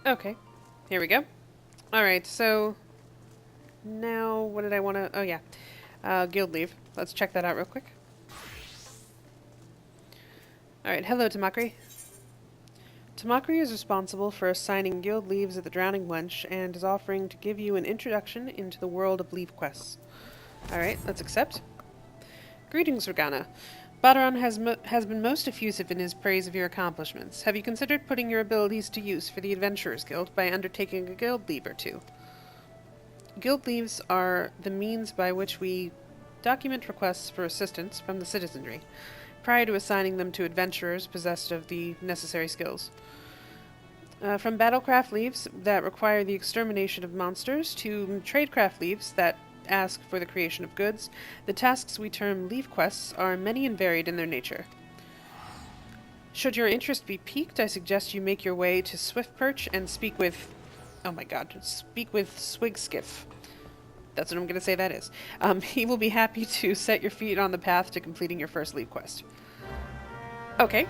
Okay, here we go. Alright, so now what did I want to... Oh, yeah. Guild leave. Let's check that out real quick. Alright, hello, Tamakri. Tamakri is responsible for assigning guild leaves at the Drowning Wench and is offering to give you an introduction into the world of leave quests. Alright, let's accept. Greetings, Regana. Badaron has been most effusive in his praise of your accomplishments. Have you considered putting your abilities to use for the Adventurers Guild by undertaking a guild leave or two? Guild leaves are the means by which we document requests for assistance from the citizenry, prior to assigning them to adventurers possessed of the necessary skills. From battlecraft leaves that require the extermination of monsters to tradecraft leaves that ask for the creation of goods, the tasks we term leave quests are many and varied in their nature. Should your interest be piqued, I suggest you make your way to Swiftperch and speak with... Oh my god, speak with Swigskiff. That's what I'm going to say that is. He will be happy to set your feet on the path to completing your first leave quest. Okay,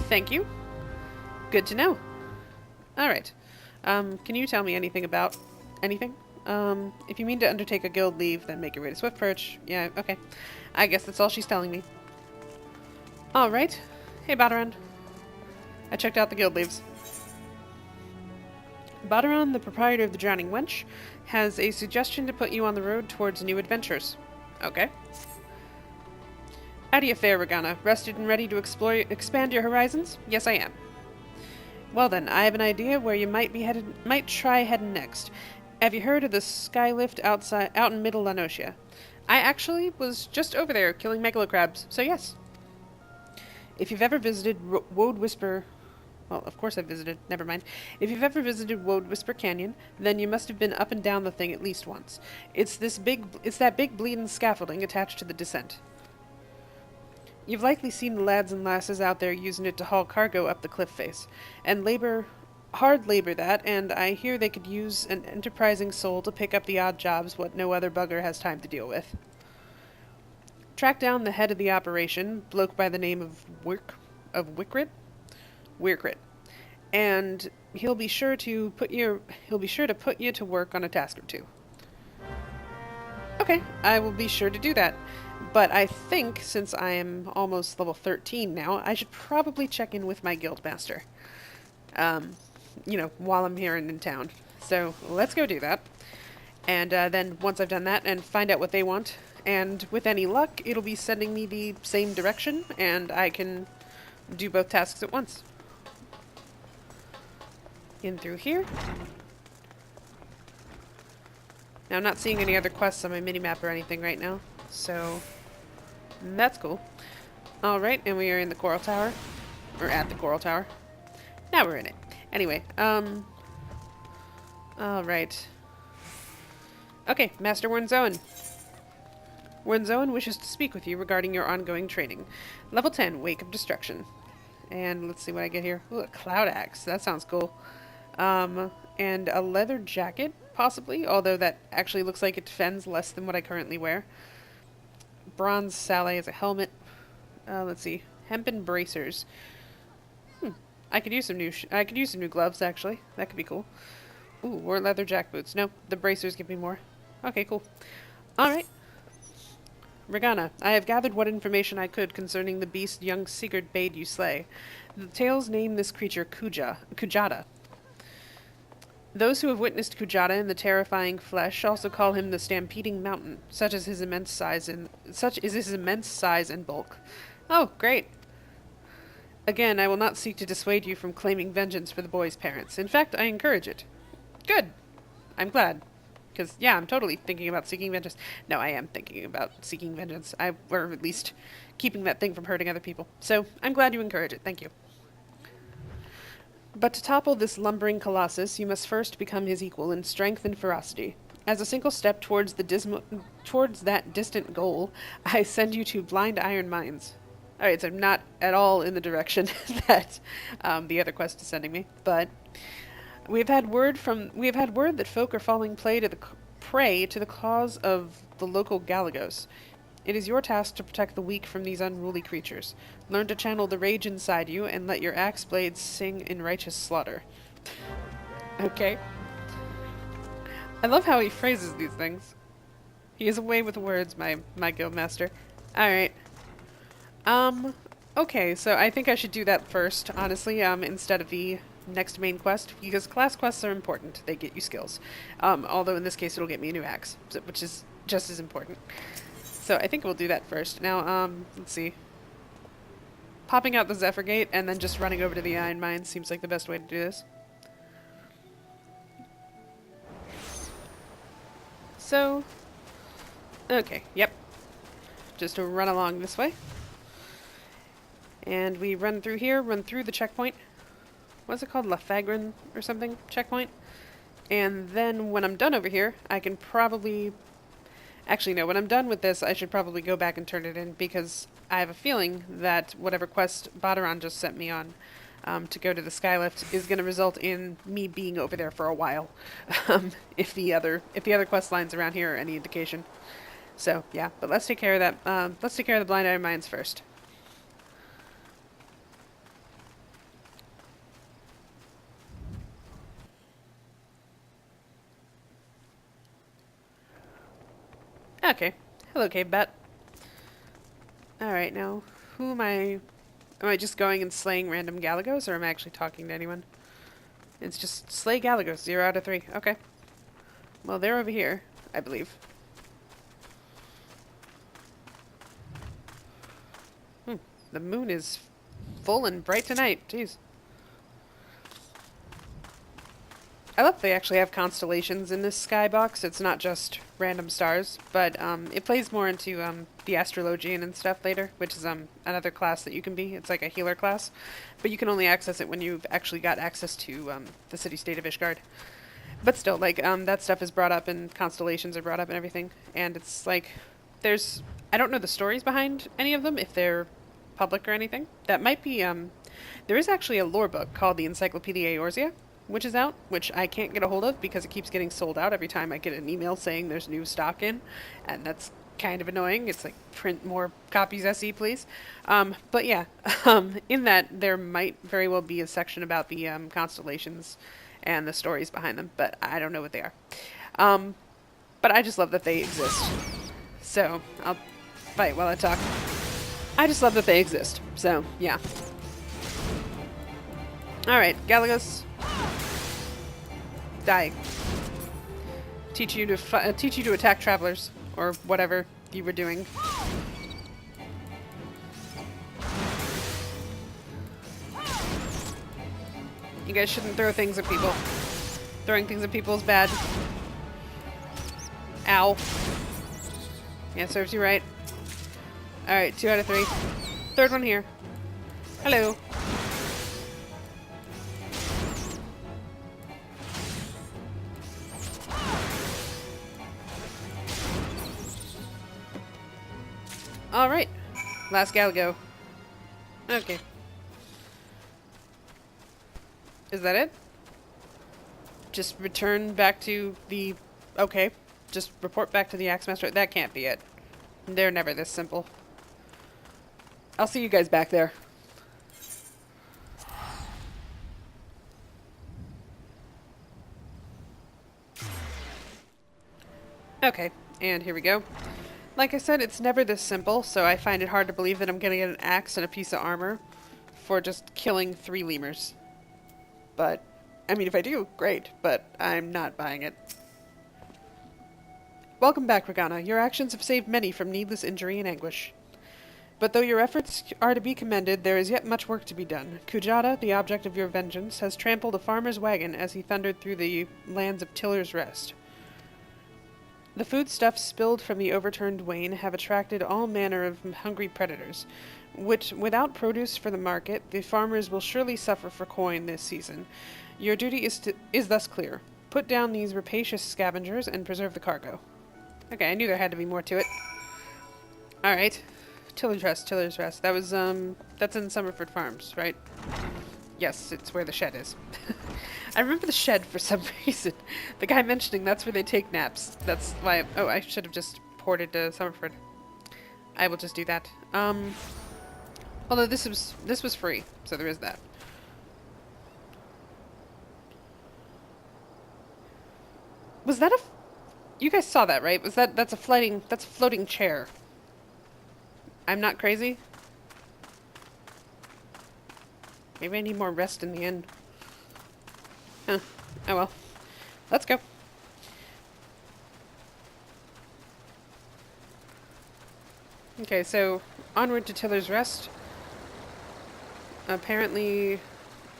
thank you. Good to know. Alright. Can you tell me anything about anything? If you mean to undertake a guild leave, then make your way to Swiftperch. Yeah, okay. I guess that's all she's telling me. Alright. Hey, Badaron. I checked out the guild leaves. Badaron, the proprietor of the Drowning Wench, has a suggestion to put you on the road towards new adventures. Okay. How do you fare, Regana? Rested and ready to expand your horizons? Yes, I am. Well then, I have an idea where you might try heading next. Have you heard of the skylift out in Middle Lanosia? I actually was just over there killing megalocrabs, so yes. If you've ever visited Woad Whisper... Well, of course I've visited, never mind. If you've ever visited Woad Whisper Canyon, then you must have been up and down the thing at least once. It's that big bleeding scaffolding attached to the descent. You've likely seen the lads and lasses out there using it to haul cargo up the cliff face. And hard labor that, and I hear they could use an enterprising soul to pick up the odd jobs what no other bugger has time to deal with. Track down the head of the operation, bloke by the name of Wickrit? Weirdcrit. And he'll be sure to put you to work on a task or two. Okay, I will be sure to do that. But I think, since I am almost level 13 now, I should probably check in with my guildmaster. While I'm here in town. So, let's go do that. And then, once I've done that, and find out what they want, and with any luck, it'll be sending me the same direction, and I can do both tasks at once. In through here. Now, I'm not seeing any other quests on my minimap or anything right now, so that's cool. Alright, and we are in the Coral Tower. Or at the Coral Tower. Now we're in it. Anyway, alright. Okay, Master Wernzoen. Wernzoen wishes to speak with you regarding your ongoing training. Level 10, Wake of Destruction. And let's see what I get here. Ooh, a Cloud Axe. That sounds cool. And a leather jacket, possibly, although that actually looks like it defends less than what I currently wear. Bronze Sallet as a helmet. Let's see. Hempen bracers. I could use some new gloves, actually. That could be cool. Ooh, or leather jack boots. No, the bracers give me more. Okay, cool. Alright. Regana, I have gathered what information I could concerning the beast young Sigurd bade you slay. The tales name this creature Kujata. Those who have witnessed Kujata in the terrifying flesh also call him the Stampeding Mountain, such is his immense size and bulk. Oh, great. Again, I will not seek to dissuade you from claiming vengeance for the boy's parents. In fact, I encourage it. Good. I'm glad. Because, yeah, I'm totally thinking about seeking vengeance. No, I am thinking about seeking vengeance. Or at least keeping that thing from hurting other people. So, I'm glad you encourage it. Thank you. But to topple this lumbering colossus, you must first become his equal in strength and ferocity. As a single step towards that distant goal, I send you to Blind Iron Mines. Alright, so I'm not at all in the direction that the other quest is sending me, but we have had word that folk are falling prey to the cause of the local Galagos. It is your task to protect the weak from these unruly creatures. Learn to channel the rage inside you and let your axe blades sing in righteous slaughter. Okay. I love how he phrases these things. He has a way with words, my guildmaster. Alright. Okay, so I think I should do that first, honestly, instead of the next main quest, because class quests are important. They get you skills. Although in this case it'll get me a new axe, which is just as important. So I think we'll do that first. Now, let's see. Popping out the Zephyr Gate and then just running over to the Iron Mine seems like the best way to do this. So, okay, yep. Just to run along this way. And we run through here, run through the checkpoint. What's it called? Lafagrin or something? Checkpoint. And then when I'm done over here, I can probably... Actually, no, when I'm done with this, I should probably go back and turn it in, because I have a feeling that whatever quest Baderan just sent me on to go to the Skylift is going to result in me being over there for a while, if the other quest lines around here are any indication. So, yeah, but let's take care of that. Let's take care of the Blind Iron Mines first. Okay. Hello, Cave Bat. Alright, now, who am I... Am I just going and slaying random Galagos, or am I actually talking to anyone? It's just slay Galagos, 0 out of 3. Okay. Well, they're over here, I believe. The moon is full and bright tonight. Jeez. I love they actually have constellations in this skybox. It's not just random stars, but it plays more into the astrologian and stuff later, which is another class that you can be. It's like a healer class, but you can only access it when you've actually got access to the city-state of Ishgard. But still, like, that stuff is brought up, and constellations are brought up and everything, and it's like, there's... I don't know the stories behind any of them, if they're public or anything. That might be, there is actually a lore book called the Encyclopedia Eorzea, which is out, which I can't get a hold of because it keeps getting sold out every time I get an email saying there's new stock in, and that's kind of annoying. It's like, print more copies, SE, please. But yeah, in that, there might very well be a section about the constellations and the stories behind them, but I don't know what they are. But I just love that they exist. So, I'll fight while I talk. I just love that they exist. So, yeah. Alright, Galagos. Die. Teach you to attack travelers, or whatever you were doing. You guys shouldn't throw things at people. Throwing things at people is bad. Ow. Yeah, serves you right. Alright, 2 out of 3. Third one here. Hello. Alright. Last Galago. Okay. Is that it? Just return back to the... Okay. Just report back to the Axemaster. That can't be it. They're never this simple. I'll see you guys back there. Okay, and here we go. Like I said, it's never this simple, so I find it hard to believe that I'm gonna get an axe and a piece of armor for just killing 3 lemurs. But, I mean, if I do, great, but I'm not buying it. Welcome back, Regana. Your actions have saved many from needless injury and anguish. But though your efforts are to be commended, there is yet much work to be done. Kujata, the object of your vengeance, has trampled a farmer's wagon as he thundered through the lands of Tiller's Rest. The foodstuffs spilled from the overturned wain have attracted all manner of hungry predators, which, without produce for the market, the farmers will surely suffer for coin this season. Your duty is thus clear. Put down these rapacious scavengers and preserve the cargo. Okay, I knew there had to be more to it. Alright. Tiller's Rest. That was, that's in Summerford Farms, right? Yes, it's where the shed is. I remember the shed for some reason. The guy mentioning that's where they take naps. That's why... Oh, I should have just ported to Summerford. I will just do that. Although this was, free, so there is that. Was that a... You guys saw that, right? That's a floating chair. I'm not crazy? Maybe I need more rest in the end. Huh. Oh well. Let's go. Okay, so onward to Tiller's Rest. Apparently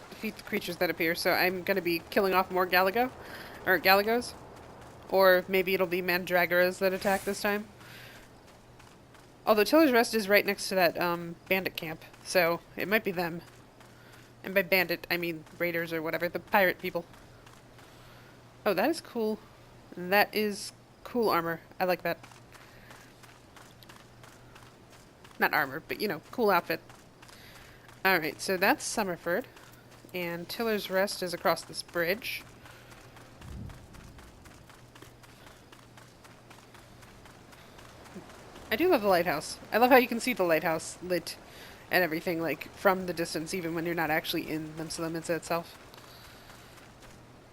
defeat the creatures that appear, so I'm gonna be killing off more Galagos. Or maybe it'll be Mandragoras that attack this time. Although Tiller's Rest is right next to that bandit camp, so it might be them. And by bandit, I mean raiders or whatever, the pirate people. Oh, that is cool. That is cool armor. I like that. Not armor, but you know, cool outfit. Alright, so that's Summerford. And Tiller's Rest is across this bridge. I do love the lighthouse. I love how you can see the lighthouse lit and everything, like, from the distance, even when you're not actually in Limsa itself.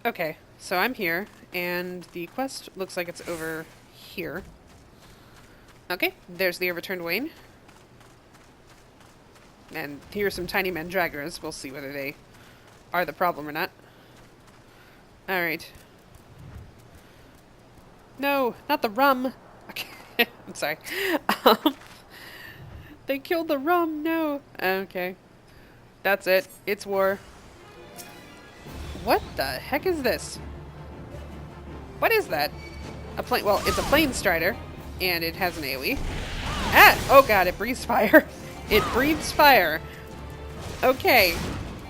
Okay, so I'm here, and the quest looks like it's over here. Okay, there's the overturned Wayne. And here are some tiny Mandragoras. We'll see whether they are the problem or not. Alright. No, not the rum! Okay, I'm sorry. They killed the rum, no! Okay. That's it. It's war. What the heck is this? What is that? Well, it's a Flame Strider, and it has an AoE. Ah! Oh god, it breathes fire. It breathes fire. Okay.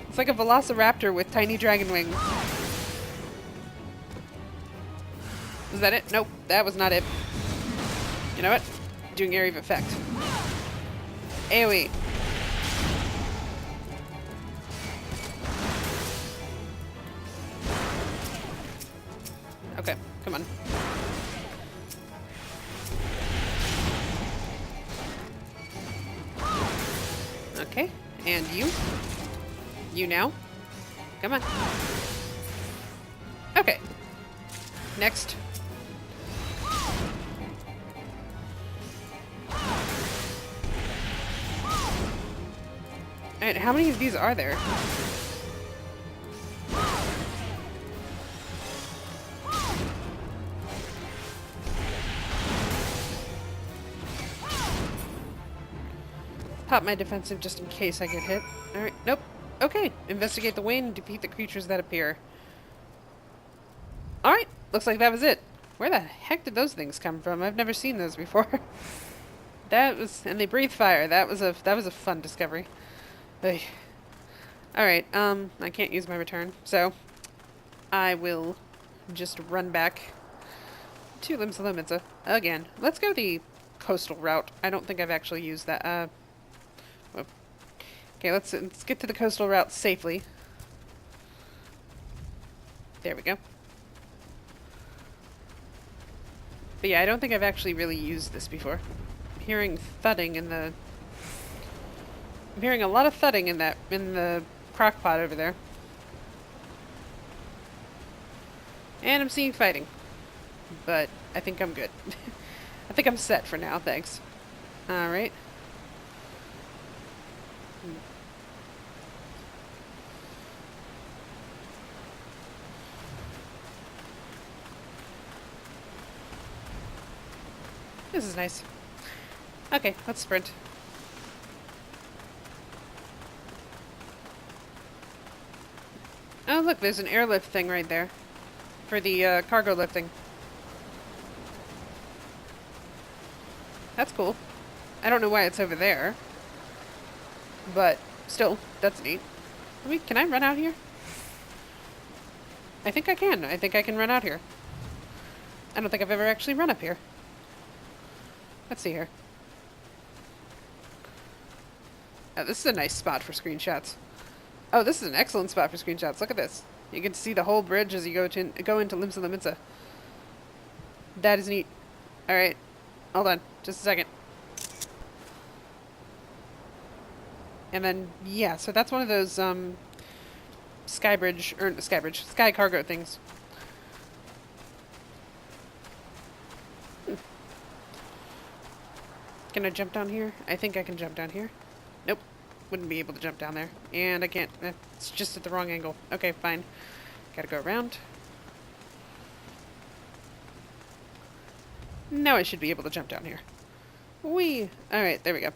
It's like a Velociraptor with tiny dragon wings. Was that it? Nope, that was not it. You know what? Doing area of effect. AoE. Okay, come on. Okay, and you. You now. Come on. Okay. Next. Alright, how many of these are there? Pop my defensive just in case I get hit. Alright, nope. Okay, investigate the Wayne and defeat the creatures that appear. Alright, looks like that was it. Where the heck did those things come from? I've never seen those before. And they breathe fire. That was a fun discovery. Alright, I can't use my return, so I will just run back to Limsa again. Let's go the coastal route. I don't think I've actually used that. Okay, let's get to the coastal route safely. There we go. But yeah, I don't think I've actually really used this before. I'm hearing thudding in the... I'm hearing a lot of thudding in the crock pot over there. And I'm seeing fighting. But I think I'm good. I think I'm set for now, thanks. Alright. This is nice. Okay, let's sprint. Oh look, there's an airlift thing right there. For the cargo lifting. That's cool. I don't know why it's over there. But still, that's neat. Can I run out here? I think I can. I think I can run out here. I don't think I've ever actually run up here. Let's see here. Oh, this is a nice spot for screenshots. Oh, this is an excellent spot for screenshots. Look at this. You can see the whole bridge as you go into Limsa. That is neat. Alright. Hold on. Just a second. And then, yeah, so that's one of those, sky cargo things. Can I jump down here? I think I can jump down here. Nope. Wouldn't be able to jump down there. And I can't. It's just at the wrong angle. Okay, fine. Gotta go around. Now I should be able to jump down here. Whee! Alright, there we go.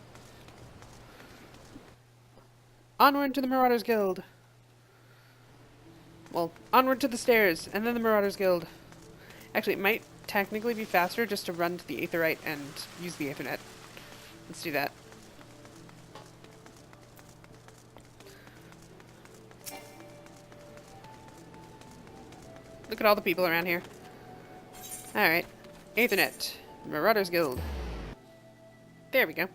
Onward to the Marauders Guild. Well, onward to the stairs, and then the Marauders Guild. Actually, it might technically be faster just to run to the Aetherite and use the Aethernet. Let's do that. Look at all the people around here. Alright. Aethernet. Marauders Guild. There we go.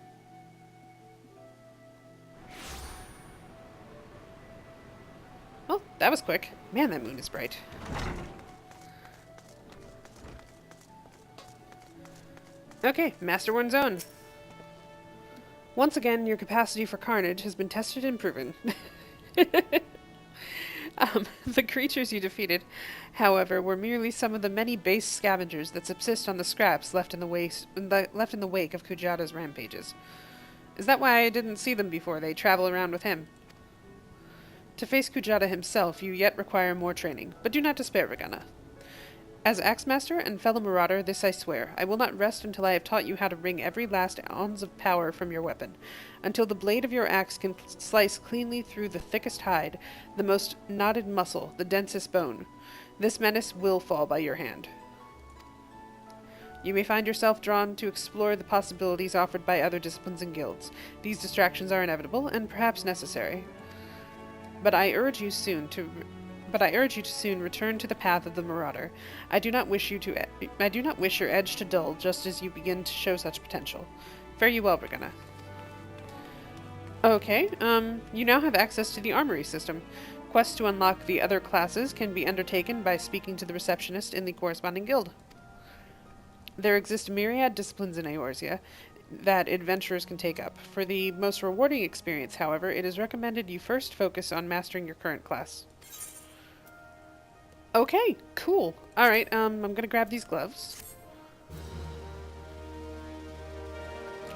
Well, that was quick. Man, that moon is bright. Okay, Masterworn Zone. Once again, your capacity for carnage has been tested and proven. The creatures you defeated, however, were merely some of the many base scavengers that subsist on the scraps left in the wake of Kujata's rampages. Is that why I didn't see them before? They travel around with him. To face Kujata himself, you yet require more training, but do not despair, Regana. As Axemaster and fellow Marauder, this I swear, I will not rest until I have taught you how to wring every last ounce of power from your weapon, until the blade of your axe can slice cleanly through the thickest hide, the most knotted muscle, the densest bone. This menace will fall by your hand. You may find yourself drawn to explore the possibilities offered by other disciplines and guilds. These distractions are inevitable and perhaps necessary. But I urge you to soon return to the path of the Marauder. I do not wish your edge to dull just as you begin to show such potential. Fare you well, Regana. Okay, you now have access to the armory system. Quests to unlock the other classes can be undertaken by speaking to the receptionist in the corresponding guild. There exist myriad disciplines in Eorzea that adventurers can take up. For the most rewarding experience, however, it is recommended you first focus on mastering your current class. Okay, cool. Alright, I'm gonna grab these gloves.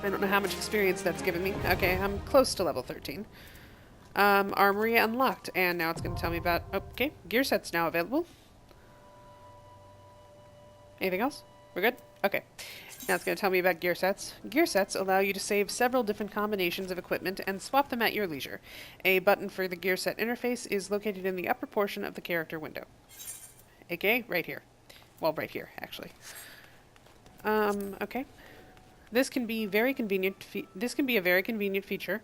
I don't know how much experience that's given me. Okay, I'm close to level 13. Armory unlocked, and now it's gonna tell me about... Okay, gear sets now available. Anything else? We're good? Okay. Now it's going to tell me about gear sets. Gear sets allow you to save several different combinations of equipment and swap them at your leisure. A button for the gear set interface is located in the upper portion of the character window. aka right here. Well, right here, actually. Okay. This can be a very convenient feature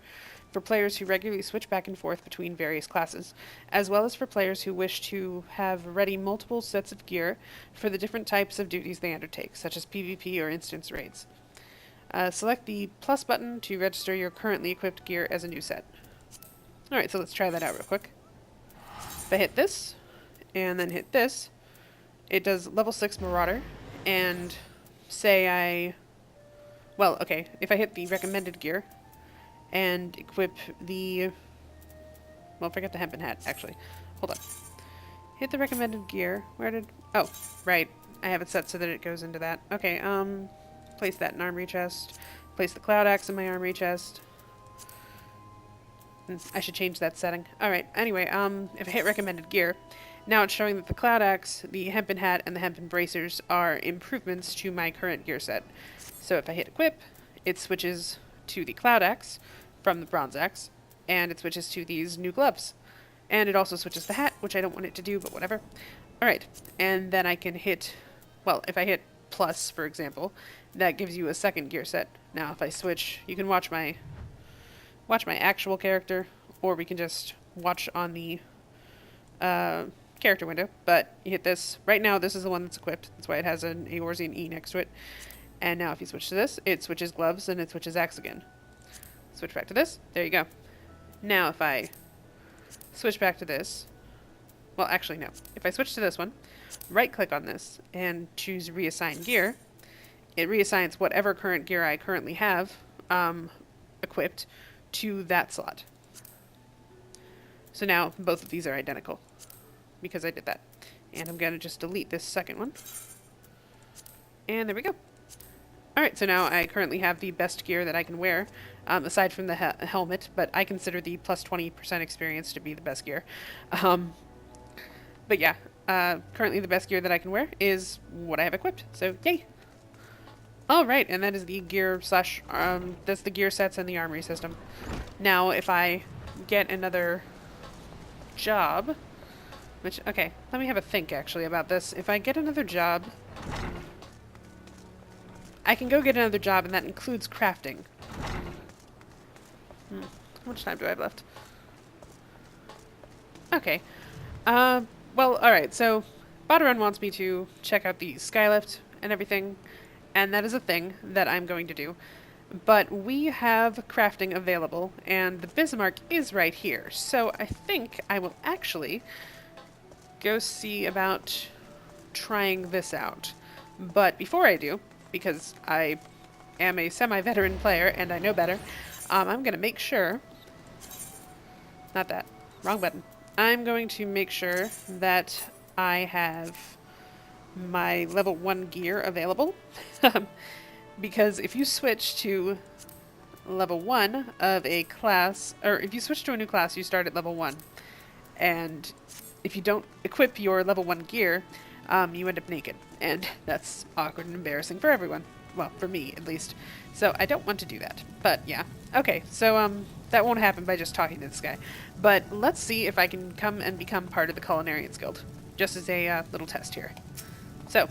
for players who regularly switch back and forth between various classes, as well as for players who wish to have ready multiple sets of gear for the different types of duties they undertake, such as PvP or instance raids. Select the plus button to register your currently equipped gear as a new set. Alright, so let's try that out real quick. If I hit this, and then hit this, it does level 6 Marauder, and say well, okay, if I hit the recommended gear, and equip the... Well, forget the hempen hat, actually. Hold on. Hit the recommended gear. Where did... Oh, right. I have it set so that it goes into that. Okay, place that in armory chest. Place the cloud axe in my armory chest. I should change that setting. Alright, anyway, if I hit recommended gear, now it's showing that the cloud axe, the hempen hat, and the hempen bracers are improvements to my current gear set. So if I hit equip, it switches to the cloud axe from the bronze axe, and it switches to these new gloves. And it also switches the hat, which I don't want it to do, but whatever. Alright, and then I can hit, well, if I hit plus, for example, that gives you a second gear set. Now if I switch, you can watch my actual character, or we can just watch on the character window, but you hit this. Right now, this is the one that's equipped. That's why it has an Eorzean E next to it. And now if you switch to this, it switches gloves, and it switches axe again. Switch back to this. There you go. Now if I switch back to this, well, actually, no. If I switch to this one, right-click on this, and choose Reassign Gear, it reassigns whatever current gear I currently have equipped to that slot. So now both of these are identical because I did that. And I'm going to just delete this second one. And there we go. Alright, so now I currently have the best gear that I can wear, aside from the helmet, but I consider the plus 20% experience to be the best gear. But yeah, currently the best gear that I can wear is what I have equipped, so yay! Alright, and that is the gear slash, that's the gear sets and the armory system. Now, if I get another job, which, okay, let me have a think actually about this. If I get another job, I can go get another job, and that includes crafting. How much time do I have left? Okay. Well, alright, so Badarun wants me to check out the skylift and everything, and that is a thing that I'm going to do. But we have crafting available, and the Bismarck is right here. So I think I will actually go see about trying this out. But before I do, because I am a semi-veteran player and I know better, I'm going to make sure... Not that. Wrong button. I'm going to make sure that I have my level 1 gear available. Because if you switch to level 1 of a class, or if you switch to a new class, you start at level 1. And if you don't equip your level 1 gear, you end up naked. And that's awkward and embarrassing for everyone. Well, for me, at least. So I don't want to do that. But yeah. Okay, so that won't happen by just talking to this guy. But let's see if I can come and become part of the Culinarians Guild. Just as a little test here. So,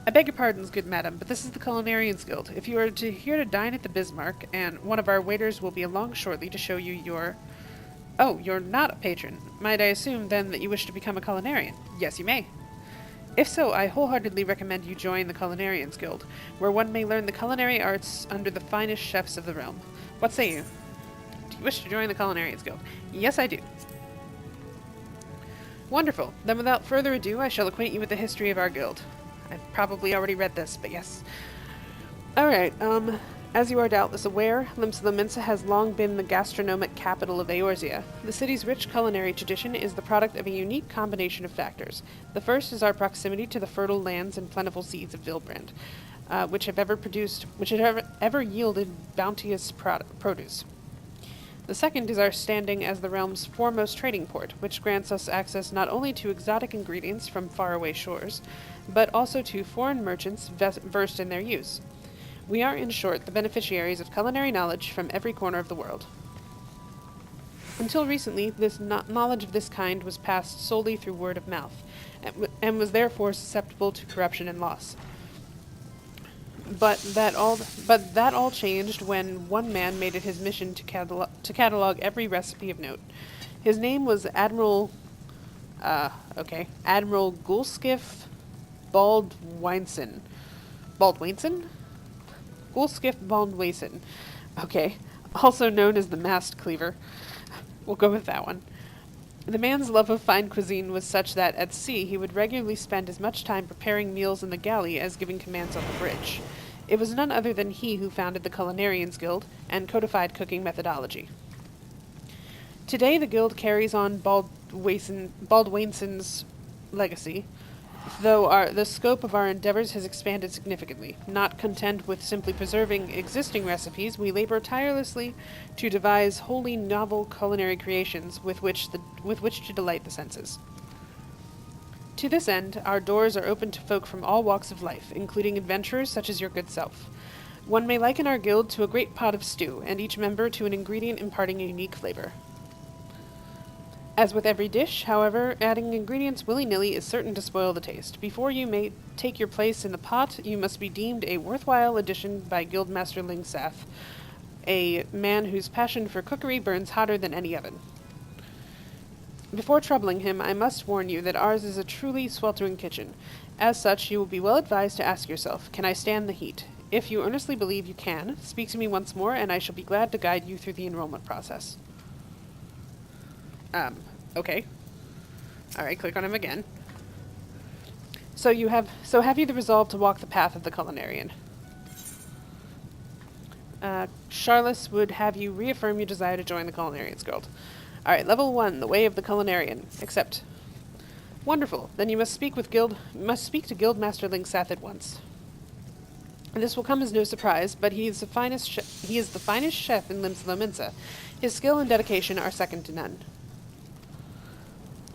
I beg your pardons, good madam, but this is the Culinarians Guild. If you are here to dine at the Bismarck, and one of our waiters will be along shortly to show you your... Oh, you're not a patron. Might I assume, then, that you wish to become a culinarian? Yes, you may. If so, I wholeheartedly recommend you join the Culinarians Guild, where one may learn the culinary arts under the finest chefs of the realm. What say you? Do you wish to join the Culinarians Guild? Yes, I do. Wonderful. Then without further ado, I shall acquaint you with the history of our guild. I've probably already read this, but yes. Alright, as you are doubtless aware, Limsa Minsa has long been the gastronomic capital of Eorzea. The city's rich culinary tradition is the product of a unique combination of factors. The first is our proximity to the fertile lands and plentiful seeds of Vilbrand, which have ever yielded bounteous produce. The second is our standing as the realm's foremost trading port, which grants us access not only to exotic ingredients from faraway shores, but also to foreign merchants versed in their use. We are, in short, the beneficiaries of culinary knowledge from every corner of the world. Until recently, this knowledge of this kind was passed solely through word of mouth, and was therefore susceptible to corruption and loss. But that all changed when one man made it his mission to catalog every recipe of note. His name was Admiral Gulskiff Baldwinson. Baldwinson? Gulskiff Baldwinson. Okay. Also known as the Masked Cleaver. We'll go with that one. The man's love of fine cuisine was such that, at sea, he would regularly spend as much time preparing meals in the galley as giving commands on the bridge. It was none other than he who founded the Culinarians Guild and codified cooking methodology. Today, the guild carries on Baldwinson's legacy, though the scope of our endeavors has expanded significantly. Not content with simply preserving existing recipes, we labor tirelessly to devise wholly novel culinary creations with which to delight the senses. To this end, our doors are open to folk from all walks of life, including adventurers such as your good self. One may liken our guild to a great pot of stew, and each member to an ingredient imparting a unique flavor. As with every dish, however, adding ingredients willy-nilly is certain to spoil the taste. Before you may take your place in the pot, you must be deemed a worthwhile addition by Guildmaster Lingsath, a man whose passion for cookery burns hotter than any oven. Before troubling him, I must warn you that ours is a truly sweltering kitchen. As such, you will be well advised to ask yourself, can I stand the heat? If you earnestly believe you can, speak to me once more, and I shall be glad to guide you through the enrollment process. Okay. Alright, click on him again. So have you the resolve to walk the path of the culinarian? Charles would have you reaffirm your desire to join the Culinarians Guild. Alright, level 1, the way of the culinarian. Accept. Wonderful. Then you must speak to Guildmaster Lingsath at once. This will come as no surprise, but he is the finest chef in Limsa. His skill and dedication are second to none.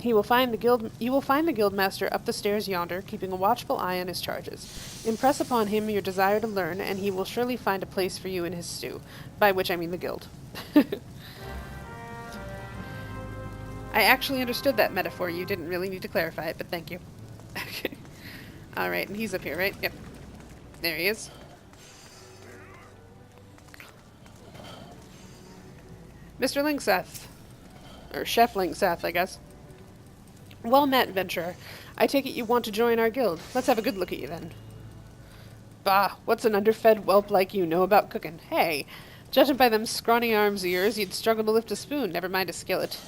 You will find the guildmaster up the stairs yonder, keeping a watchful eye on his charges. Impress upon him your desire to learn, and he will surely find a place for you in his stew, by which I mean the guild. I actually understood that metaphor. You didn't really need to clarify it, but thank you. Okay. Alright, and he's up here, right? Yep. There he is. Mr. Linkseth. Or Chef Linkseth, I guess. Well met, adventurer. I take it you want to join our guild. Let's have a good look at you, then. Bah, what's an underfed whelp like you know about cooking? Hey, judging by them scrawny arms of yours, you'd struggle to lift a spoon, never mind a skillet.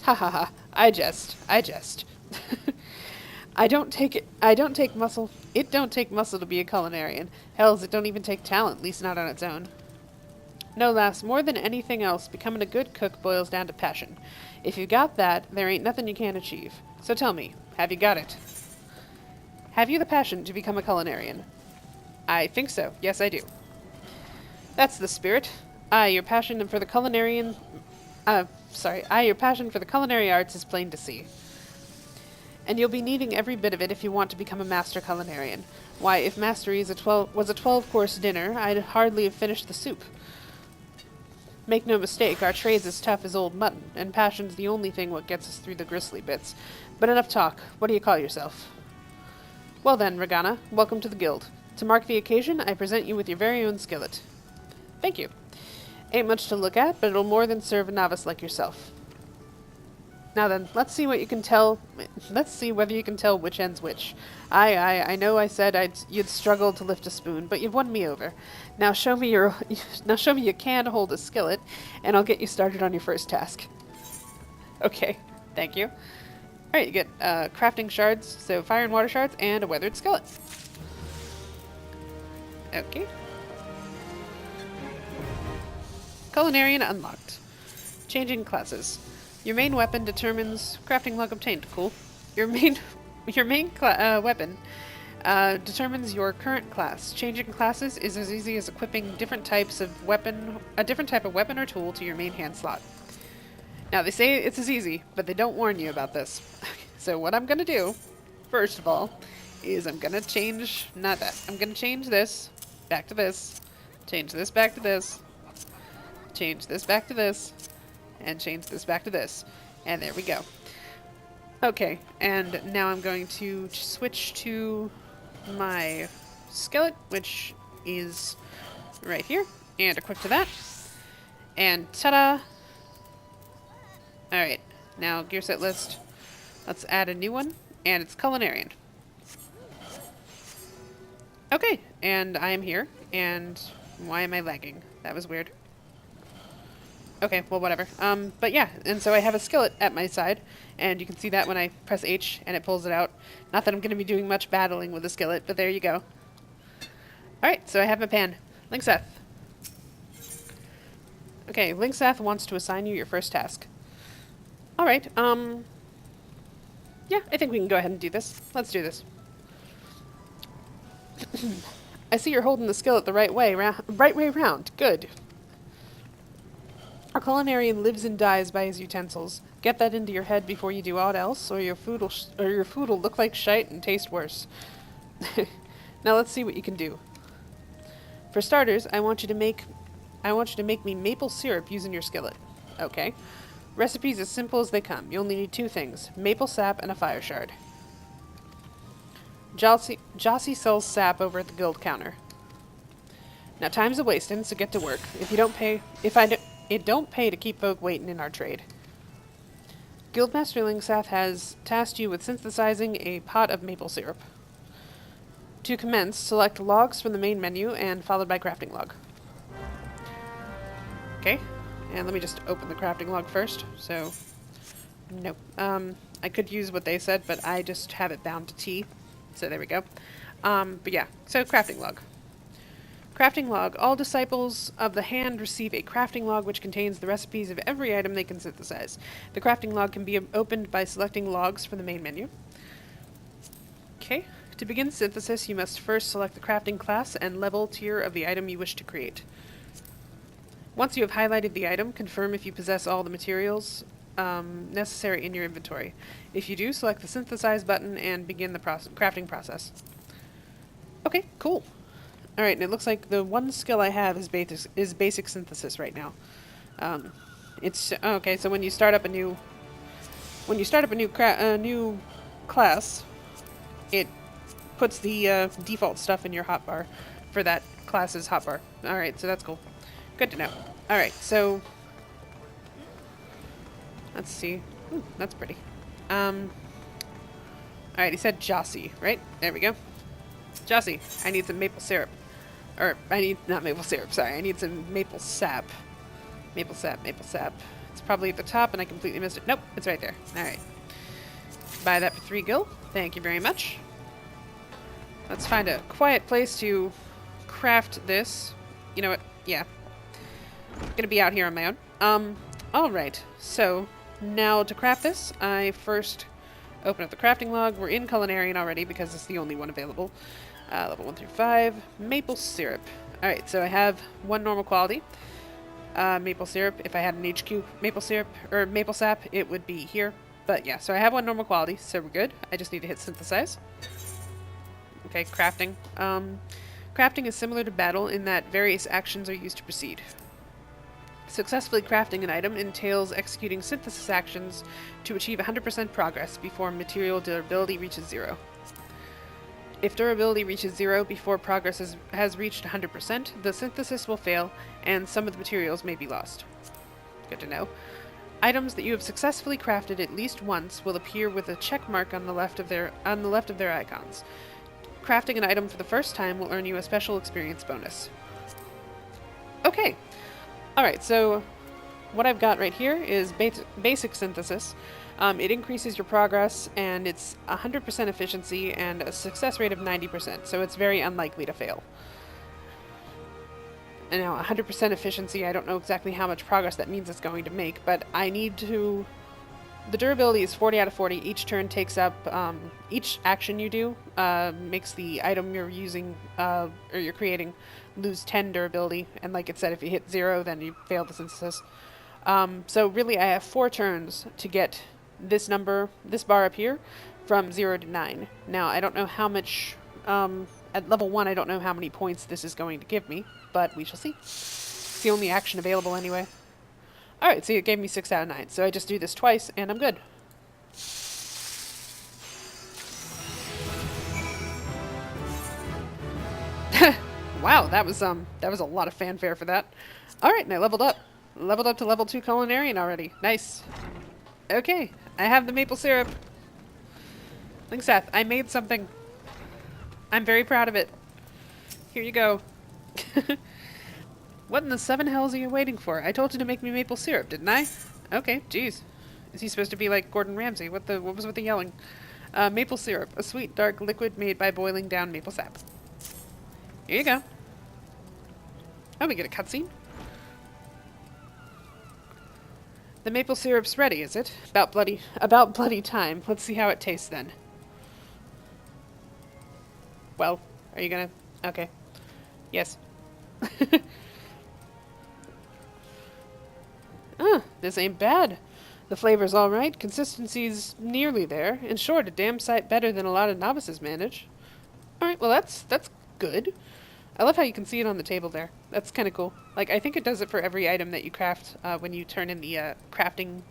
Ha ha ha, I jest. It don't take muscle to be a culinarian. Hells, it don't even take talent, least not on its own. No, lass, more than anything else, becoming a good cook boils down to passion. If you got that, there ain't nothing you can't achieve. So tell me, have you got it? Have you the passion to become a culinarian? I think so. Yes, I do. That's the spirit. Your passion for the culinary arts is plain to see. And you'll be needing every bit of it if you want to become a master culinarian. Why, if mastery was a 12-course dinner, I'd hardly have finished the soup. Make no mistake, our trade's as tough as old mutton, and passion's the only thing what gets us through the gristly bits. But enough talk. What do you call yourself? Well then, Regana, welcome to the guild. To mark the occasion, I present you with your very own skillet. Thank you. Ain't much to look at, but it'll more than serve a novice like yourself. Now then, let's see what you can tell. Let's see whether you can tell which end's which. I know I said you'd struggle to lift a spoon, but you've won me over. Now show me you can hold a skillet, and I'll get you started on your first task. Okay, thank you. All right, you get crafting shards, so fire and water shards, and a weathered skillet. Okay. Culinarian unlocked. Changing classes. Your main weapon determines crafting log obtained. Cool. Your main weapon determines your current class. Changing classes is as easy as equipping different types of a different type of weapon or tool to your main hand slot. Now they say it's as easy, but they don't warn you about this. So what I'm gonna do, first of all, is I'm gonna change I'm gonna change this back to this, change this back to this, change this back to this, and change this back to this. And there we go. Okay, and now I'm going to switch to my skillet, which is right here, and equip to that. And ta-da! Alright, now gear set list. Let's add a new one, and it's culinarian. Okay, and I am here, and why am I lagging? That was weird. Okay, well, whatever. But yeah, and so I have a skillet at my side, and you can see that when I press H and it pulls it out. Not that I'm going to be doing much battling with the skillet, but there you go. Alright, so I have my pan. Linkseth. Okay, Linkseth wants to assign you your first task. Alright, yeah, I think we can go ahead and do this. Let's do this. I see you're holding the skillet the right way round. Good. A culinarian lives and dies by his utensils. Get that into your head before you do aught else, or your food will look like shite and taste worse. Now let's see what you can do. For starters, I want you to make me maple syrup using your skillet. Okay. Recipe's as simple as they come. You only need two things: maple sap and a fire shard. Jossie sells sap over at the guild counter. Now time's a wasting, so get to work. It don't pay to keep folk waiting in our trade. Guildmaster Linkseth has tasked you with synthesizing a pot of maple syrup. To commence, select logs from the main menu and followed by crafting log. Okay, and let me just open the crafting log first. So, no. I could use what they said, but I just have it bound to T. So there we go. But yeah, so crafting log. Crafting log. All disciples of the hand receive a crafting log which contains the recipes of every item they can synthesize. The crafting log can be opened by selecting logs from the main menu. Okay. To begin synthesis, you must first select the crafting class and level tier of the item you wish to create. Once you have highlighted the item, confirm if you possess all the materials necessary in your inventory. If you do, select the synthesize button and begin the crafting process. Okay, cool. Alright, and it looks like the one skill I have is basic synthesis right now. It's okay, so when you start up a new new class, it puts the default stuff in your hotbar for that class's hotbar. Alright, so that's cool. Good to know. Alright, so let's see. Ooh, that's pretty. Alright, he said Jossie, right? There we go. Jossie, I need some maple syrup. Or, not maple syrup, sorry. I need some maple sap. Maple sap, maple sap. It's probably at the top and I completely missed it. Nope, it's right there. Alright. Buy that for 3 gil. Thank you very much. Let's find a quiet place to craft this. You know what? Yeah. I'm gonna be out here on my own. Alright. So, now to craft this, I first open up the crafting log. We're in Culinarian already because it's the only one available. Level 1 through 5. Maple syrup. Alright, so I have 1 normal quality. Maple syrup. If I had an HQ maple syrup, or maple sap, it would be here. But yeah, so I have 1 normal quality, so we're good. I just need to hit synthesize. Okay, crafting. Crafting is similar to battle in that various actions are used to proceed. Successfully crafting an item entails executing synthesis actions to achieve 100% progress before material durability reaches 0. If durability reaches 0 before progress has reached 100%, the synthesis will fail and some of the materials may be lost. Good to know. Items that you have successfully crafted at least once will appear with a check mark on the left of their icons. Crafting an item for the first time will earn you a special experience bonus. Okay. Alright, so what I've got right here is basic synthesis. It increases your progress, and it's 100% efficiency and a success rate of 90%, so it's very unlikely to fail. And now, 100% efficiency, I don't know exactly how much progress that means it's going to make, but I need to... The durability is 40 out of 40. Each turn takes up... each action you do makes the item you're using, or you're creating, lose 10 durability, and like it said, if you hit 0, then you fail the synthesis. So really, I have 4 turns to get this number, this bar up here, from 0 to 9. Now, I don't know how much, at level 1, I don't know how many points this is going to give me, but we shall see. It's the only action available anyway. Alright, so it gave me 6 out of 9, so I just do this twice, and I'm good. Wow, that was a lot of fanfare for that. Alright, and I leveled up. Leveled up to level 2 Culinarian already. Nice. Okay, I have the maple syrup. Thanks, Seth. I made something. I'm very proud of it. Here you go. What in the 7 hells are you waiting for? I told you to make me maple syrup, didn't I? Okay, jeez. Is he supposed to be like Gordon Ramsay? What was with the yelling? Maple syrup, a sweet, dark liquid made by boiling down maple sap. Here you go. Oh, we get a cutscene. The maple syrup's ready, is it? About bloody time. Let's see how it tastes then. Well, are you gonna... Okay. Yes. This ain't bad. The flavor's alright, consistency's nearly there. In short, a damn sight better than a lot of novices manage. Alright, well that's good. I love how you can see it on the table there. That's kind of cool. Like, I think it does it for every item that you craft when you turn in the crafting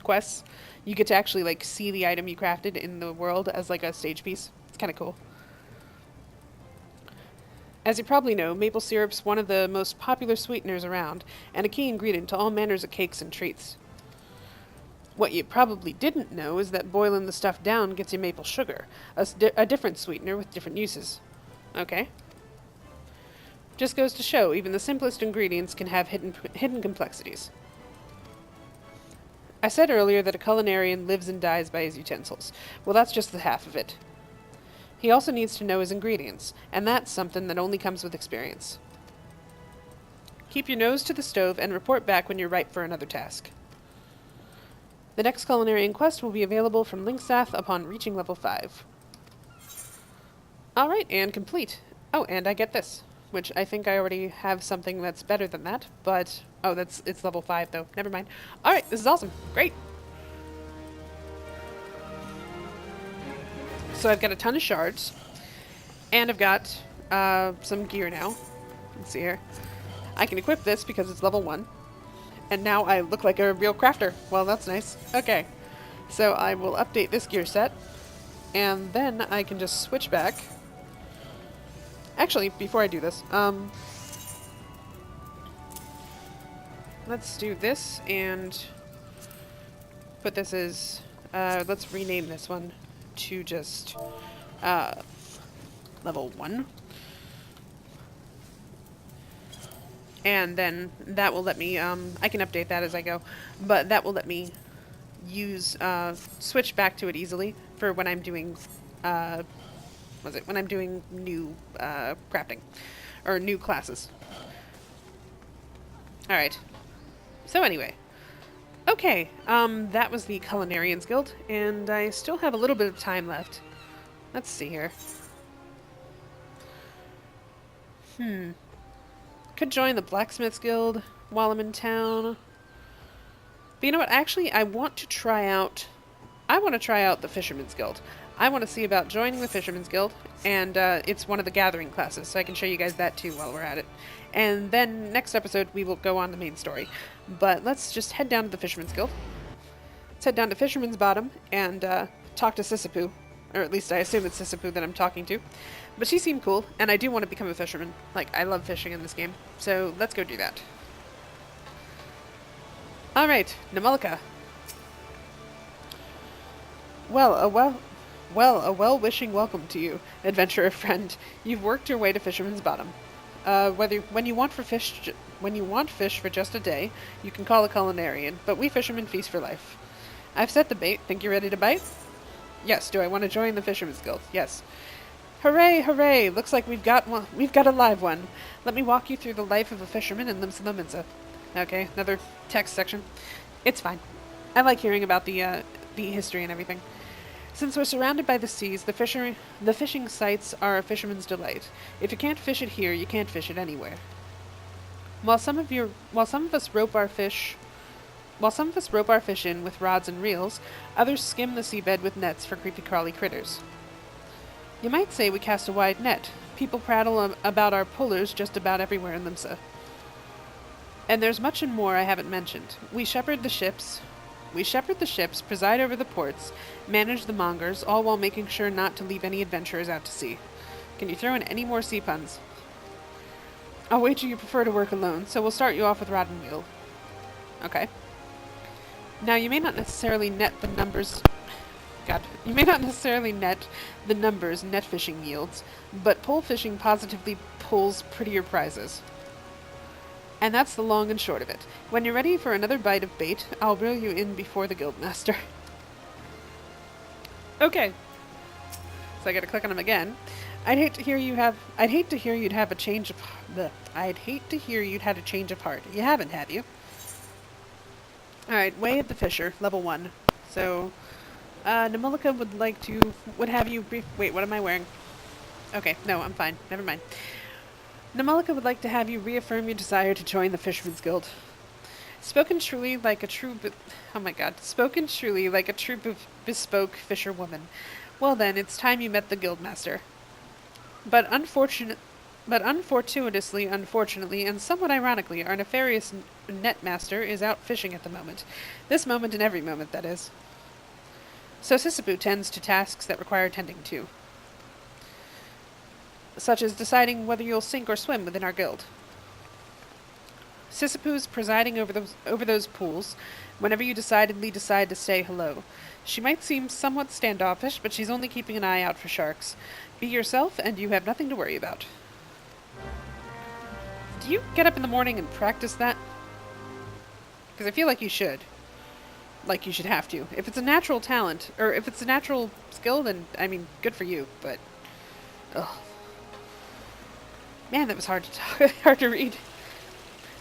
quests. You get to actually, like, see the item you crafted in the world as, like, a stage piece. It's kind of cool. As you probably know, maple syrup's one of the most popular sweeteners around, and a key ingredient to all manners of cakes and treats. What you probably didn't know is that boiling the stuff down gets you maple sugar, a different sweetener with different uses. Okay. Just goes to show, even the simplest ingredients can have hidden complexities. I said earlier that a culinarian lives and dies by his utensils. Well, that's just the half of it. He also needs to know his ingredients, and that's something that only comes with experience. Keep your nose to the stove and report back when you're ripe for another task. The next culinarian quest will be available from Linksath upon reaching level 5. Alright, and complete. Oh, and I get this, which I think I already have something that's better than that, but... Oh, it's level 5, though. Never mind. Alright, this is awesome. Great. So I've got a ton of shards, and I've got some gear now. Let's see here. I can equip this because it's level 1, and now I look like a real crafter. Well, that's nice. Okay, so I will update this gear set, and then I can just switch back. Actually, before I do this, let's do this and put this as, let's rename this one to just, level 1. And then that will let me, I can update that as I go, but that will let me use, switch back to it easily for when I'm doing, when I'm doing new, crafting, or new classes. Alright. So anyway. Okay, that was the Culinarians Guild, and I still have a little bit of time left. Let's see here. Could join the Blacksmiths Guild while I'm in town. But you know what, actually, I want to try out the Fisherman's Guild. I want to see about joining the Fisherman's Guild, and it's one of the gathering classes, so I can show you guys that too while we're at it. And then next episode we will go on the main story. But let's just head down to the Fisherman's Guild. Let's head down to Fisherman's Bottom and talk to Sisypoo. Or at least I assume it's Sisypoo that I'm talking to. But she seemed cool, and I do want to become a fisherman. Like, I love fishing in this game. So let's go do that. Alright, Namulka. Well, a well-wishing welcome to you, adventurer friend. You've worked your way to Fisherman's Bottom. When you want fish for just a day, you can call a culinarian, but we fishermen feast for life. I've set the bait. Think you're ready to bite? Yes. Do I want to join the Fisherman's Guild? Yes. Hooray, hooray! Looks like we've got a live one. Let me walk you through the life of a fisherman in Limsa. Okay, another text section. It's fine. I like hearing about the history and everything. Since we're surrounded by the seas, the fishing sites are a fisherman's delight. If you can't fish it here, you can't fish it anywhere. While some of us rope our fish in with rods and reels, others skim the seabed with nets for creepy-crawly critters. You might say we cast a wide net. People prattle about our pullers just about everywhere in Limsa. And there's much and more I haven't mentioned. We shepherd the ships, preside over the ports, manage the mongers, all while making sure not to leave any adventurers out to sea. Can you throw in any more sea puns? I'll wager you prefer to work alone, so we'll start you off with rod and wheel. Okay. Now, you may not necessarily net the numbers net fishing yields, but pole fishing positively pulls prettier prizes. And that's the long and short of it. When you're ready for another bite of bait, I'll reel you in before the guildmaster. Okay. So I gotta click on him again. I'd hate to hear you'd had a change of heart. You haven't, have you? Alright, Way of the Fisher, level 1. So, Namulka would have you wait, what am I wearing? Okay, no, I'm fine. Never mind. Namulka would like to have you reaffirm your desire to join the Fisherman's Guild. Spoken truly like a true bespoke fisherwoman. Well then, it's time you met the guildmaster. But unfortunately, and somewhat ironically, our nefarious netmaster is out fishing at the moment. This moment and every moment, that is. So Sisypoo tends to tasks that require tending to, such as deciding whether you'll sink or swim within our guild. Sisypoo's presiding over those pools whenever you decidedly decide to say hello. She might seem somewhat standoffish, but she's only keeping an eye out for sharks. Be yourself, and you have nothing to worry about. Do you get up in the morning and practice that? Because I feel like you should. Like you should have to. If it's a natural talent, or if it's a natural skill, then, I mean, good for you, but... Ugh. Man, that was hard to read.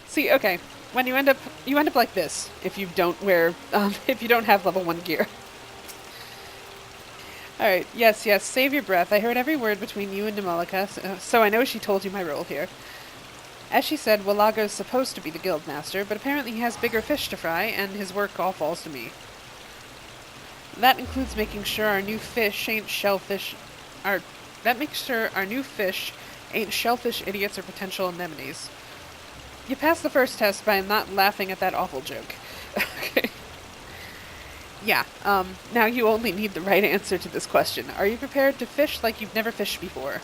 See, okay, when you end up like this, if you don't have level 1 gear. Alright, yes, yes, save your breath. I heard every word between you and Demolica, so I know she told you my role here. As she said, Walago's supposed to be the guild master, but apparently he has bigger fish to fry, and his work all falls to me. That includes making sure our new fish ain't shellfish... That makes sure our new fish ain't shellfish idiots or potential anemones. You passed the first test by not laughing at that awful joke. Okay. Yeah, now you only need the right answer to this question. Are you prepared to fish like you've never fished before?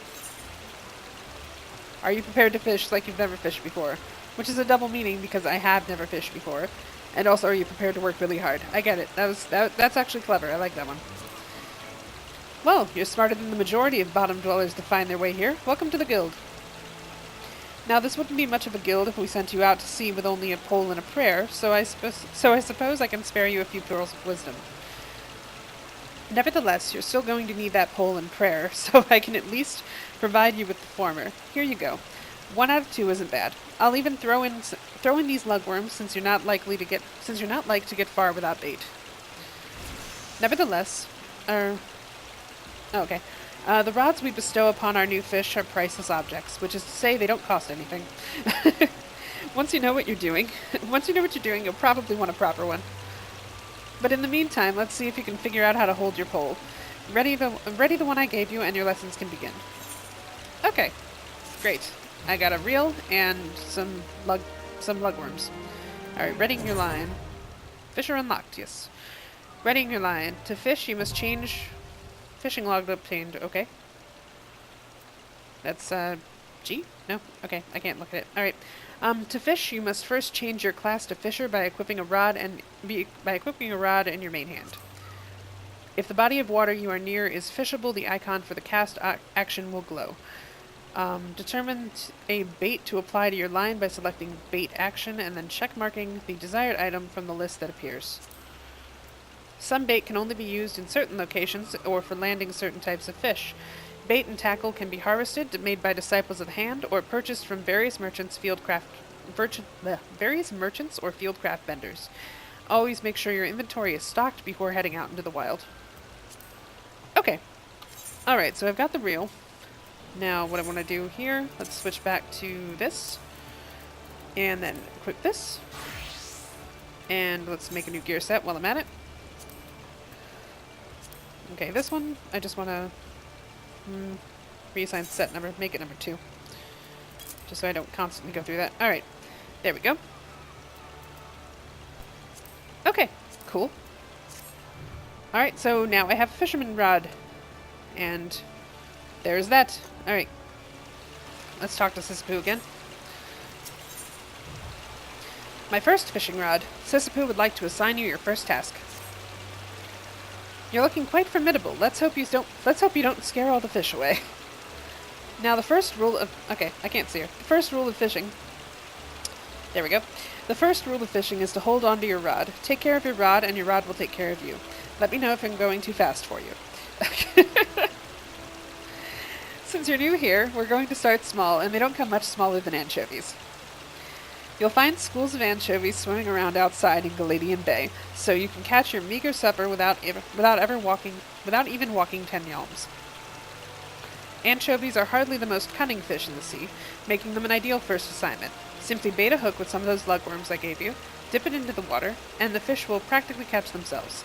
Are you prepared to fish like you've never fished before? Which is a double meaning because I have never fished before. And also, are you prepared to work really hard? I get it. That's actually clever. I like that one. Well, you're smarter than the majority of bottom dwellers to find their way here. Welcome to the guild. Now, this wouldn't be much of a guild if we sent you out to sea with only a pole and a prayer, so I suppose I can spare you a few pearls of wisdom. Nevertheless, you're still going to need that pole and prayer, so I can at least provide you with the former. Here you go. 1 out of 2 isn't bad. I'll even throw in these lugworms since you're not like to get far without bait. Nevertheless, okay. The rods we bestow upon our new fish are priceless objects, which is to say they don't cost anything. Once you know what you're doing, you'll probably want a proper one. But in the meantime, let's see if you can figure out how to hold your pole. Ready the one I gave you, and your lessons can begin. Okay, great. I got a reel and some lugworms. Alright, readying your line. Fish are unlocked, yes. Readying your line. To fish, you must change fishing log obtained. Okay. That's, G? No? Okay, I can't look at it. Alright. To fish, you must first change your class to fisher by equipping a rod in your main hand. If the body of water you are near is fishable, the icon for the cast action will glow. Determine a bait to apply to your line by selecting bait action and then checkmarking the desired item from the list that appears. Some bait can only be used in certain locations or for landing certain types of fish. Bait and tackle can be harvested, made by disciples of the hand, or purchased from various merchants or fieldcraft vendors. Always make sure your inventory is stocked before heading out into the wild. Okay. Alright, so I've got the reel. Now what I want to do here, let's switch back to this. And then equip this. And let's make a new gear set while I'm at it. Okay, this one, I just want to reassign set number, make it number 2. Just so I don't constantly go through that. Alright, there we go. Okay, cool. Alright, so now I have a fisherman rod. And there's that. Alright. Let's talk to Sisyphus again. My first fishing rod. Sisyphus would like to assign you your first task. You're looking quite formidable. Let's hope you don't scare all the fish away. Now the first rule of... Okay, I can't see her. The first rule of fishing... There we go. The first rule of fishing is to hold on to your rod. Take care of your rod, and your rod will take care of you. Let me know if I'm going too fast for you. Since you're new here, we're going to start small, and they don't come much smaller than anchovies. You'll find schools of anchovies swimming around outside in Galadian Bay, so you can catch your meager supper without even walking 10 yalms. Anchovies are hardly the most cunning fish in the sea, making them an ideal first assignment. Simply bait a hook with some of those lugworms I gave you, dip it into the water, and the fish will practically catch themselves.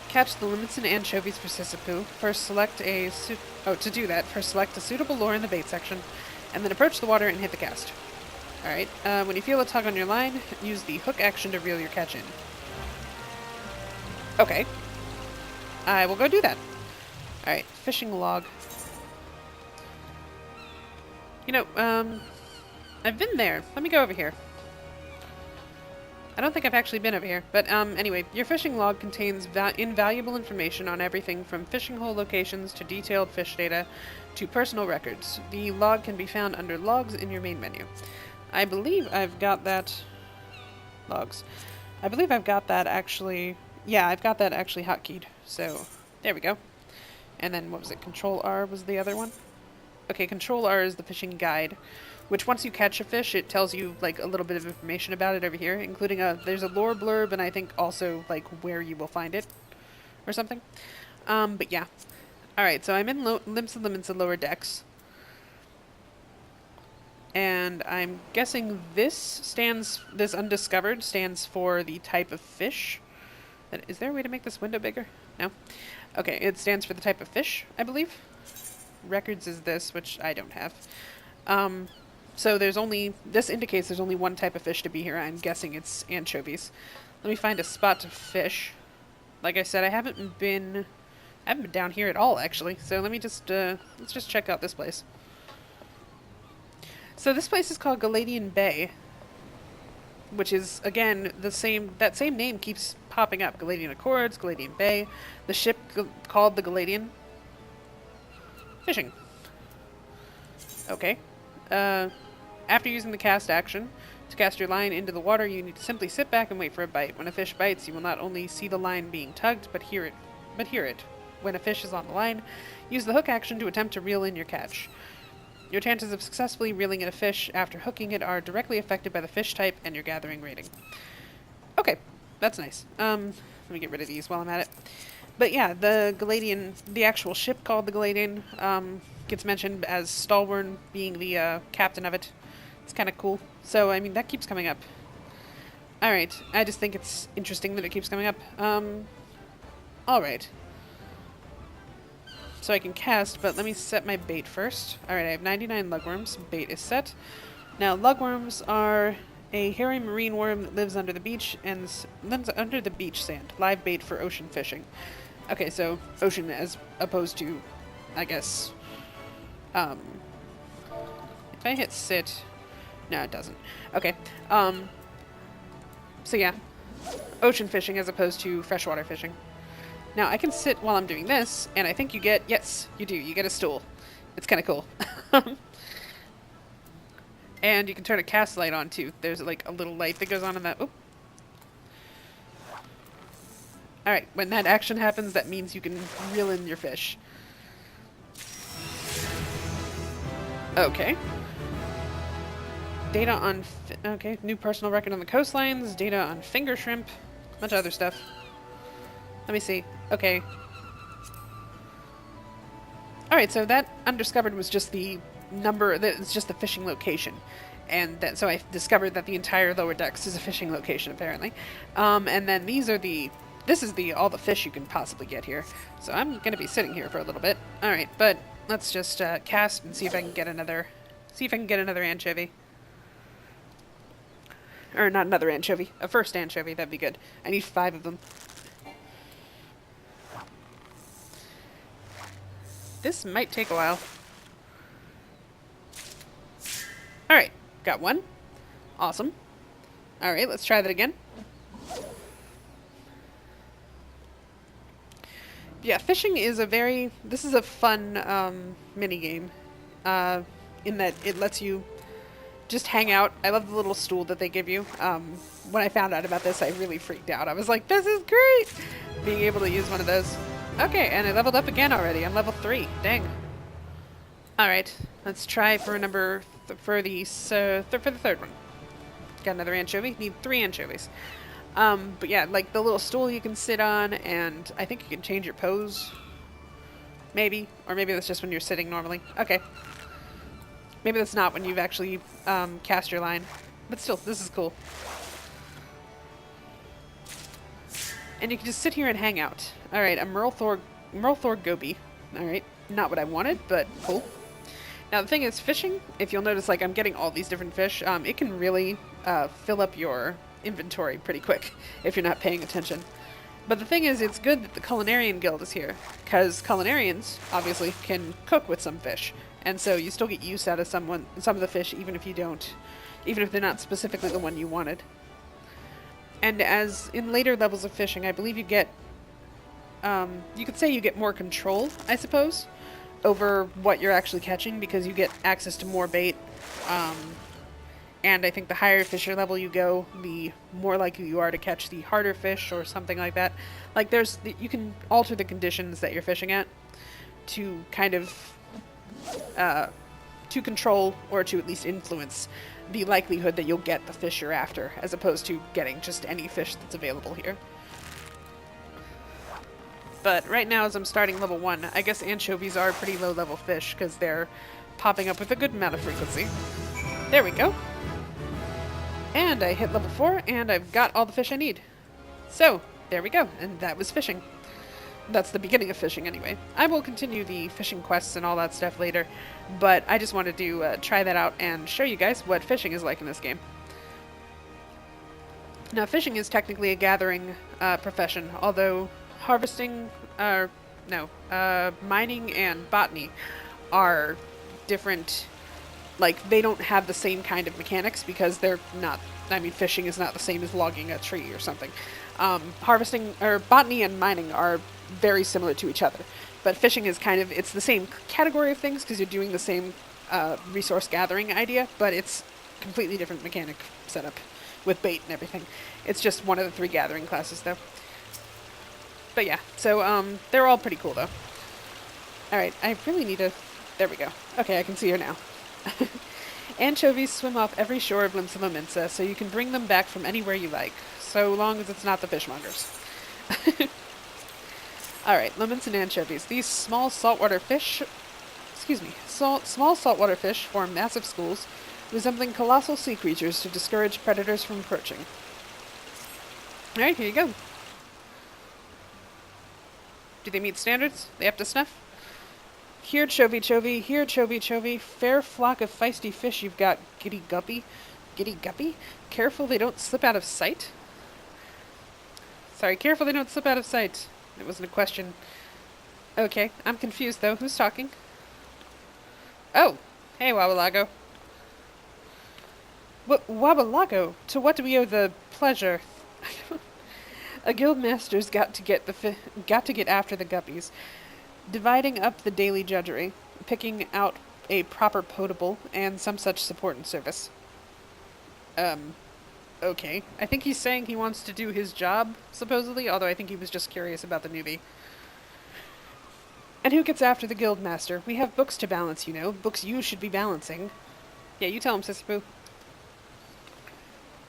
Catch the limits in anchovies for Sisyphus. First select a suitable lure in the bait section, and then approach the water and hit the cast. Alright, when you feel a tug on your line, use the hook action to reel your catch in. Okay. I will go do that. Alright, fishing log. You know, I've been there. Let me go over here. I don't think I've actually been over here, but anyway, your fishing log contains invaluable information on everything from fishing hole locations to detailed fish data to personal records. The log can be found under Logs in your main menu. I believe I've got that... Logs. I believe I've got that actually... Yeah, I've got that actually hotkeyed. So, there we go. And then, what was it? Control R was the other one? Okay, Control R is the fishing guide, which once you catch a fish, it tells you, like, a little bit of information about it over here, including there's a lore blurb, and I think also, like, where you will find it, or something. But yeah. Alright, so I'm in Limits and Limits of Lower Decks. And I'm guessing this undiscovered stands for the type of fish. Is there a way to make this window bigger? No? Okay, it stands for the type of fish, I believe. Records is this, which I don't have. So this indicates there's only one type of fish to be here. I'm guessing it's anchovies. Let me find a spot to fish. Like I said, I haven't been down here at all, actually. So let me just, let's just check out this place. So this place is called Galadian Bay, which is, again, that same name keeps popping up. Galadian Accords, Galadian Bay, the ship called the Galadian. Fishing. Okay. After using the cast action, to cast your line into the water, you need to simply sit back and wait for a bite. When a fish bites, you will not only see the line being tugged, but hear it. When a fish is on the line, use the hook action to attempt to reel in your catch. Your chances of successfully reeling in a fish after hooking it are directly affected by the fish type and your gathering rating. Okay, that's nice. Let me get rid of these while I'm at it. But yeah, the Galadian, the actual ship called the Galadian, gets mentioned as Stalwern being the captain of it. It's kind of cool. So, I mean, that keeps coming up. Alright, I just think it's interesting that it keeps coming up. Alright. So I can cast, but let me set my bait first. Alright, I have 99 lugworms. Bait is set. Now, lugworms are a hairy marine worm that lives under the beach and lives under the beach sand. Live bait for ocean fishing. Okay, so ocean as opposed to, I guess, if I hit sit, no, it doesn't. Okay, so yeah, ocean fishing as opposed to freshwater fishing. Now, I can sit while I'm doing this, and I think you get, yes, you do, you get a stool. It's kind of cool. And you can turn a cast light on, too. There's, like, a little light that goes on in that, oop. Alright, when that action happens, that means you can reel in your fish. Okay. Data on, okay, new personal record on the coastlines, data on finger shrimp, a bunch of other stuff. Let me see. Okay. Alright, so that undiscovered was just the number, it's just the fishing location. And that, so I discovered that the entire lower decks is a fishing location, apparently. And then this is all the fish you can possibly get here. So I'm going to be sitting here for a little bit. Alright, but let's just cast and see if I can get another anchovy. Or not another anchovy, a first anchovy, that'd be good. I need 5 of them. This might take a while. Alright, got one. Awesome. Alright, let's try that again. Yeah, fishing is this is a fun mini-game. In that it lets you just hang out. I love the little stool that they give you. When I found out about this, I really freaked out. I was like, this is great! Being able to use one of those. Okay, and I leveled up again already. I'm level 3. Dang. Alright, let's try for for the third one. Got another anchovy. Need 3 anchovies. But yeah, like the little stool you can sit on, and I think you can change your pose. Maybe. Or maybe that's just when you're sitting normally. Okay. Maybe that's not when you've actually cast your line. But still, this is cool. And you can just sit here and hang out. Alright, a Merlthor Goby. Alright, not what I wanted, but cool. Now the thing is, fishing, if you'll notice, like, I'm getting all these different fish, it can really fill up your inventory pretty quick if you're not paying attention. But the thing is, it's good that the Culinarian Guild is here, because Culinarians, obviously, can cook with some fish. And so you still get use out of some of the fish, even if they're not specifically the one you wanted. And as in later levels of fishing, I believe you get, you could say you get more control, I suppose, over what you're actually catching, because you get access to more bait. And I think the higher fisher level you go, the more likely you are to catch the harder fish or something like that. Like you can alter the conditions that you're fishing at to kind of, to control or to at least influence the likelihood that you'll get the fish you're after, as opposed to getting just any fish that's available here. but right now as I'm starting level 1, I guess anchovies are pretty low-level fish because they're popping up with a good amount of frequency. There we go. And I hit level 4, and I've got all the fish I need. So, there we go, and that was fishing. That's the beginning of fishing anyway. I will continue the fishing quests and all that stuff later, but I just wanted to try that out and show you guys what fishing is like in this game. Now, fishing is technically a gathering profession, although harvesting, mining and botany are different. Like, they don't have the same kind of mechanics because they're not, I mean, fishing is not the same as logging a tree or something. Harvesting, or botany and mining are very similar to each other. But fishing is kind of, it's the same category of things because you're doing the same resource gathering idea, but it's completely different mechanic setup with bait and everything. It's just one of the 3 gathering classes, though. But yeah, so they're all pretty cool, though. Alright, I really need to... There we go. Okay, I can see her now. Anchovies swim off every shore of Limsa, so you can bring them back from anywhere you like, so long as it's not the fishmongers. Alright, lemons and anchovies. These small saltwater fish... small saltwater fish form massive schools, resembling colossal sea creatures to discourage predators from approaching. Alright, here you go. Do they meet standards? They up to snuff? Here, chovy, here, chovy, fair flock of feisty fish you've got, giddy guppy. Careful they don't slip out of sight? Sorry, careful they don't slip out of sight. It wasn't a question. Okay, I'm confused though. Who's talking? Oh! Hey, Wabalago. Wabalago? To what do we owe the pleasure? A guild master's got to get after the guppies, dividing up the daily judgery, picking out a proper potable, and some such support and service. Okay. I think he's saying he wants to do his job, supposedly, although I think he was just curious about the newbie. And who gets after the guild master? We have books to balance, you know. Books you should be balancing. Yeah, you tell him, Sissy Pooh.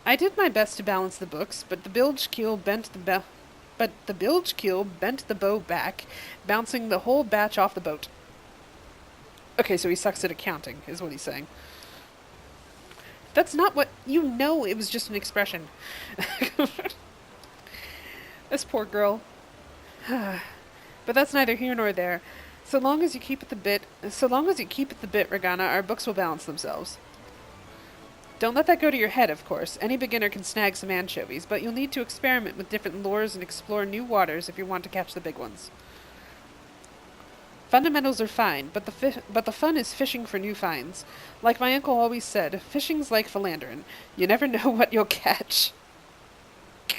I did my best to balance the books, but the bilge keel bent the bow back, bouncing the whole batch off the boat. Okay, so he sucks at accounting, is what he's saying. That's not what... You know it was just an expression. This poor girl. But that's neither here nor there. So long as you keep at the bit, Regana, our books will balance themselves. Don't let that go to your head, of course. Any beginner can snag some anchovies, but you'll need to experiment with different lures and explore new waters if you want to catch the big ones. Fundamentals are fine, but the fun is fishing for new finds. Like my uncle always said, fishing's like philandering. You never know what you'll catch.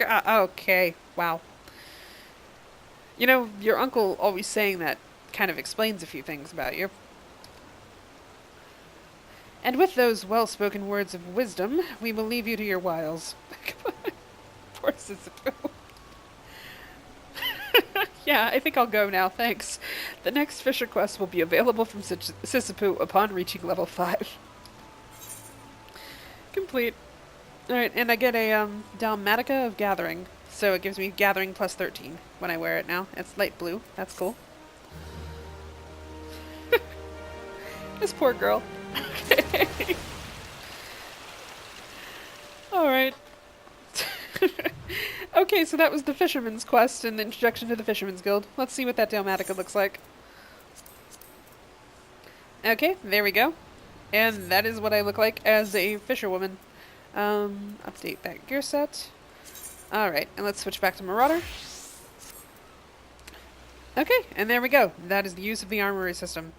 Okay, wow. You know, your uncle always saying that kind of explains a few things about you. And with those well-spoken words of wisdom, we will leave you to your wiles. Poor Sisyphus. Yeah, I think I'll go now, thanks. The next Fisher quest will be available from Sisyphus upon reaching level 5. Complete. Alright, and I get a Dalmatica of Gathering. So it gives me Gathering plus 13 when I wear it now. It's light blue. That's cool. This poor girl. Alright. Okay, so that was the Fisherman's Quest and the introduction to the Fisherman's Guild. Let's see what that Dalmatica looks like. Okay, there we go. And that is what I look like as a fisherwoman. Update that gear set. Alright, and let's switch back to Marauder. Okay, and there we go. That is the use of the armory system.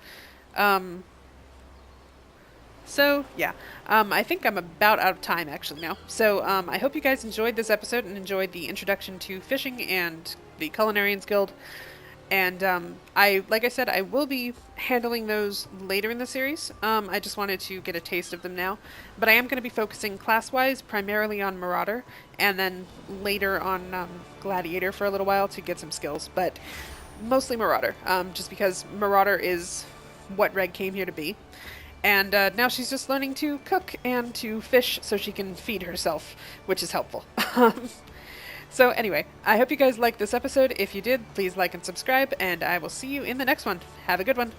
So, yeah. I think I'm about out of time, actually, now. So, I hope you guys enjoyed this episode and enjoyed the introduction to fishing and the Culinarians Guild. And, like I said, I will be handling those later in the series. I just wanted to get a taste of them now. But I am going to be focusing class-wise primarily on Marauder, and then later on Gladiator for a little while to get some skills. But mostly Marauder, just because Marauder is what Reg came here to be. And now she's just learning to cook and to fish so she can feed herself, which is helpful. So anyway, I hope you guys liked this episode. If you did, please like and subscribe, and I will see you in the next one. Have a good one.